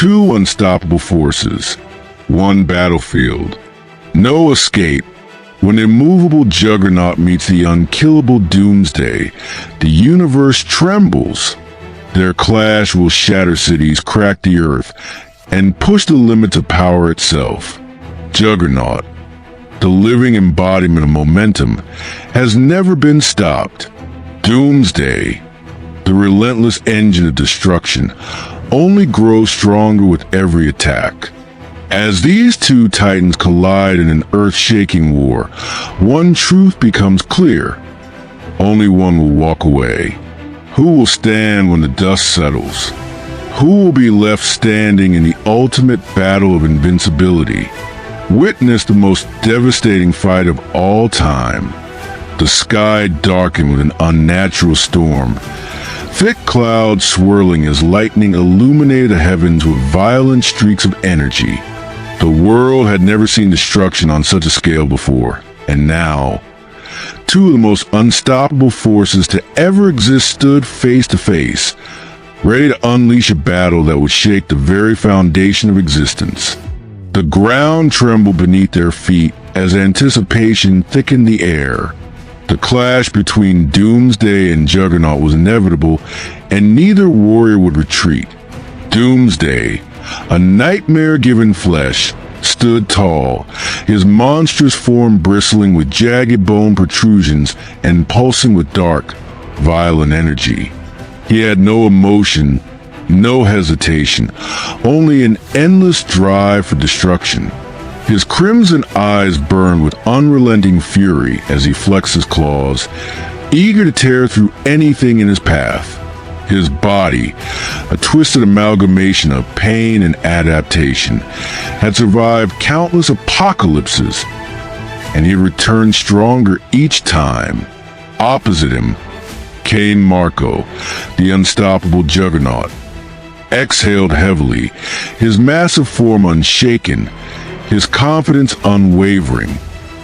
Two unstoppable forces, one battlefield. No escape. When the immovable Juggernaut meets the unkillable Doomsday, the universe trembles. Their clash will shatter cities, crack the earth, and push the limits of power itself. Juggernaut, the living embodiment of momentum, has never been stopped. Doomsday, the relentless engine of destruction, only grows stronger with every attack. As these two titans collide in an earth-shaking war, one truth becomes clear. Only one will walk away. Who will stand when the dust settles? Who will be left standing in the ultimate battle of invincibility? Witness the most devastating fight of all time. The sky darkened with an unnatural storm. Thick clouds swirling as lightning illuminated the heavens with violent streaks of energy. The world had never seen destruction on such a scale before, and now, two of the most unstoppable forces to ever exist stood face to face, ready to unleash a battle that would shake the very foundation of existence. The ground trembled beneath their feet as anticipation thickened the air. The clash between Doomsday and Juggernaut was inevitable, and neither warrior would retreat. Doomsday, a nightmare given flesh, stood tall, his monstrous form bristling with jagged bone protrusions and pulsing with dark, violent energy. He had no emotion, no hesitation, only an endless drive for destruction. His crimson eyes burned with unrelenting fury as he flexed his claws, eager to tear through anything in his path. His body, a twisted amalgamation of pain and adaptation, had survived countless apocalypses, and he returned stronger each time. Opposite him, came Marco, the unstoppable Juggernaut. Exhaled heavily, his massive form unshaken, his confidence unwavering,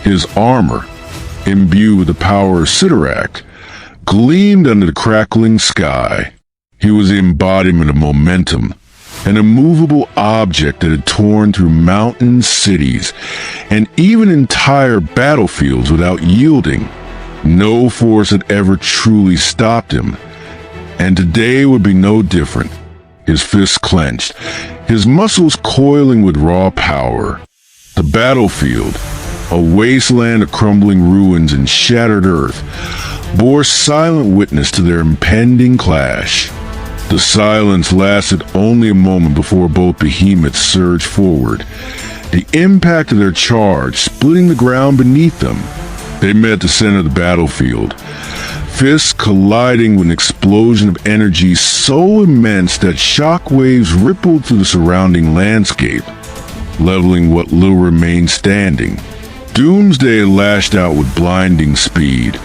his armor, imbued with the power of Sidorak, gleamed under the crackling sky. He was the embodiment of momentum, an immovable object that had torn through mountains, cities, and even entire battlefields without yielding. No force had ever truly stopped him, and today would be no different. His fists clenched, his muscles coiling with raw power. The battlefield, a wasteland of crumbling ruins and shattered earth, bore silent witness to their impending clash. The silence lasted only a moment before both behemoths surged forward, the impact of their charge splitting the ground beneath them. They met at the center of the battlefield, fists colliding with an explosion of energy so immense that shockwaves rippled through the surrounding landscape, leveling what little remained standing. Doomsday lashed out with blinding speed,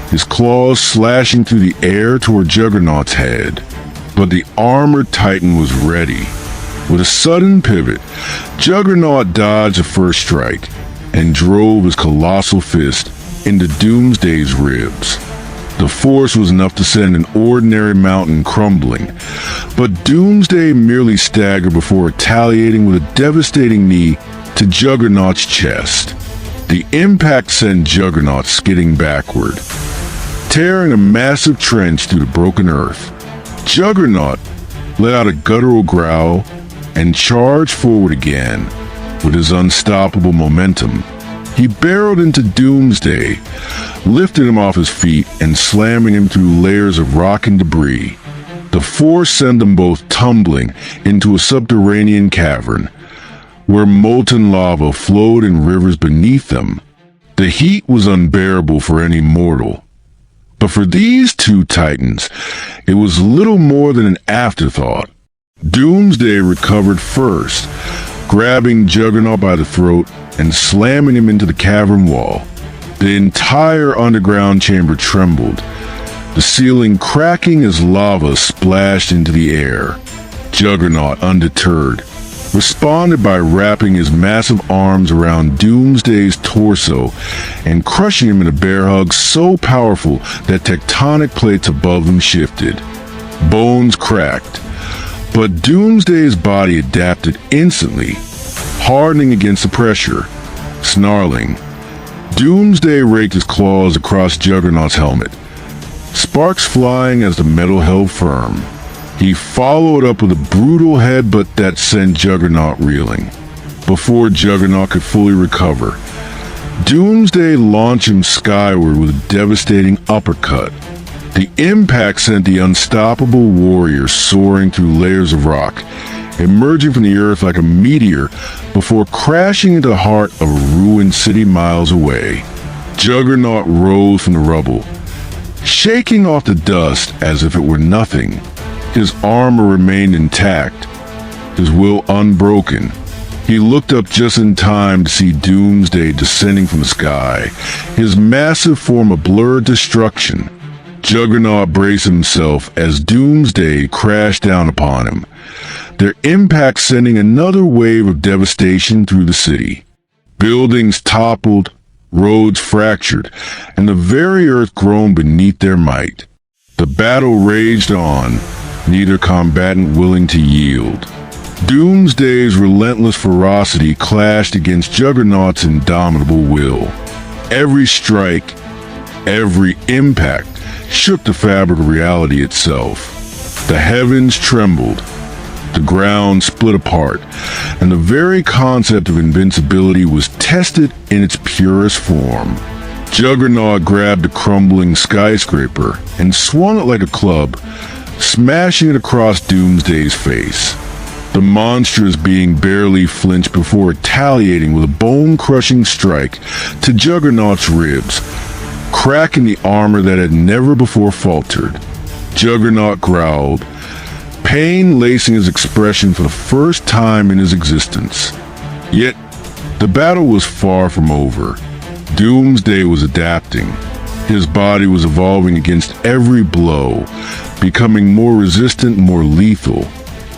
his claws slashing through the air toward Juggernaut's head. But the armored titan was ready. With a sudden pivot, Juggernaut dodged the first strike and drove his colossal fist into Doomsday's ribs. The force was enough to send an ordinary mountain crumbling, but Doomsday merely staggered before retaliating with a devastating knee to Juggernaut's chest. The impact sent Juggernaut skidding backward, tearing a massive trench through the broken earth. Juggernaut let out a guttural growl and charged forward again with his unstoppable momentum. He barreled into Doomsday, lifted him off his feet and slamming him through layers of rock and debris. The force sent them both tumbling into a subterranean cavern, where molten lava flowed in rivers beneath them. The heat was unbearable for any mortal. But for these two titans, it was little more than an afterthought. Doomsday recovered first, grabbing Juggernaut by the throat and slamming him into the cavern wall. The entire underground chamber trembled, the ceiling cracking as lava splashed into the air. Juggernaut, undeterred, responded by wrapping his massive arms around Doomsday's torso and crushing him in a bear hug so powerful that tectonic plates above him shifted. Bones cracked, But Doomsday's body adapted instantly, hardening against the pressure. Snarling, Doomsday raked his claws across Juggernaut's helmet, sparks flying as the metal held firm. He followed up with a brutal headbutt that sent Juggernaut reeling. Before Juggernaut could fully recover, Doomsday launched him skyward with a devastating uppercut. The impact sent the unstoppable warrior soaring through layers of rock, emerging from the earth like a meteor before crashing into the heart of a ruined city miles away. Juggernaut rose from the rubble, shaking off the dust as if it were nothing. His armor remained intact, his will unbroken. He looked up just in time to see Doomsday descending from the sky, his massive form a blurred destruction. Juggernaut braced himself as Doomsday crashed down upon him, their impact sending another wave of devastation through the city. Buildings toppled, roads fractured, and the very earth groaned beneath their might. The battle raged on, neither combatant willing to yield. Doomsday's relentless ferocity clashed against Juggernaut's indomitable will. Every strike, every impact shook the fabric of reality itself. The heavens trembled, the ground split apart, and the very concept of invincibility was tested in its purest form. Juggernaut grabbed a crumbling skyscraper and swung it like a club, smashing it across Doomsday's face. The monstrous being barely flinched before retaliating with a bone-crushing strike to Juggernaut's ribs, cracking the armor that had never before faltered. Juggernaut growled, pain lacing his expression for the first time in his existence. Yet, the battle was far from over. Doomsday was adapting. His body was evolving against every blow, becoming more resistant, more lethal.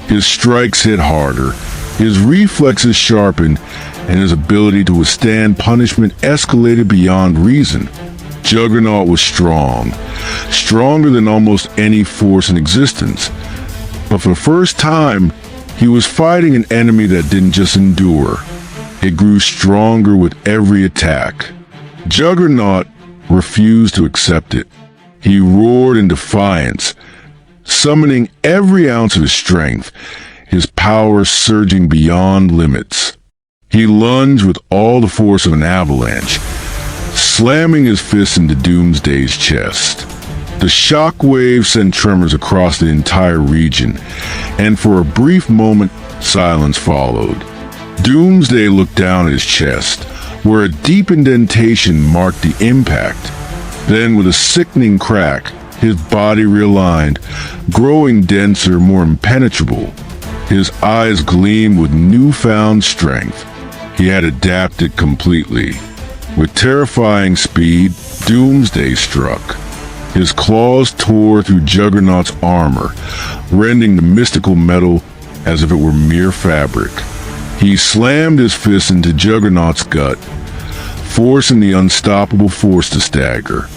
His strikes hit harder, his reflexes sharpened, and his ability to withstand punishment escalated beyond reason. Juggernaut was strong, stronger than almost any force in existence. But for the first time, he was fighting an enemy that didn't just endure. It grew stronger with every attack. Juggernaut refused to accept it. He roared in defiance, summoning every ounce of his strength, his power surging beyond limits. He lunged with all the force of an avalanche, slamming his fist into Doomsday's chest. The shockwave sent tremors across the entire region, and for a brief moment, silence followed. Doomsday looked down at his chest, where a deep indentation marked the impact. Then, with a sickening crack, his body realigned, growing denser, more impenetrable. His eyes gleamed with newfound strength. He had adapted completely. With terrifying speed, Doomsday struck. His claws tore through Juggernaut's armor, rending the mystical metal as if it were mere fabric. He slammed his fist into Juggernaut's gut, forcing the unstoppable force to stagger.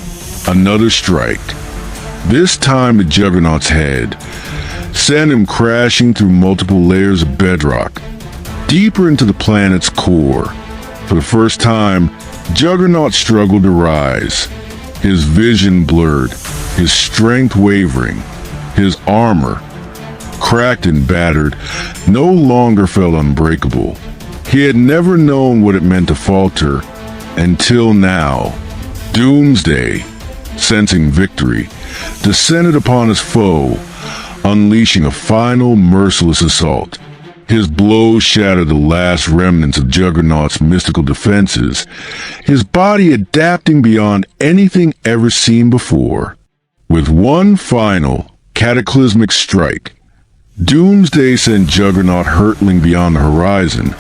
Another strike. This time at Juggernaut's head, sent him crashing through multiple layers of bedrock, deeper into the planet's core. For the first time, Juggernaut struggled to rise, his vision blurred, his strength wavering. His armor, cracked and battered, no longer felt unbreakable. He had never known what it meant to falter until now. Doomsday, sensing victory, descended upon his foe, unleashing a final merciless assault. His blows shattered the last remnants of Juggernaut's mystical defenses, his body adapting beyond anything ever seen before. With one final, cataclysmic strike, Doomsday sent Juggernaut hurtling beyond the horizon,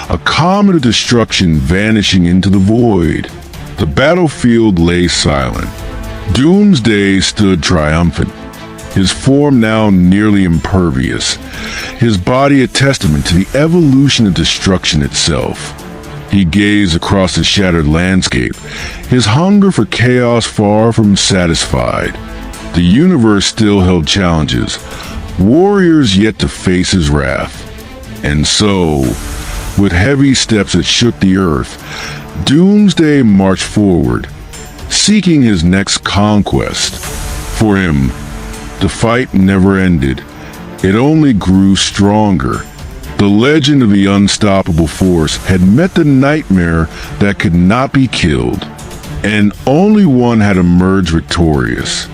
a comet of destruction vanishing into the void. The battlefield lay silent. Doomsday stood triumphant, his form now nearly impervious, his body a testament to the evolution of destruction itself. He gazed across the shattered landscape, his hunger for chaos far from satisfied. The universe still held challenges, warriors yet to face his wrath. And so, with heavy steps that shook the earth, Doomsday marched forward, seeking his next conquest. For him, the fight never ended. It only grew stronger. The legend of the unstoppable force had met the nightmare that could not be killed, and only one had emerged victorious.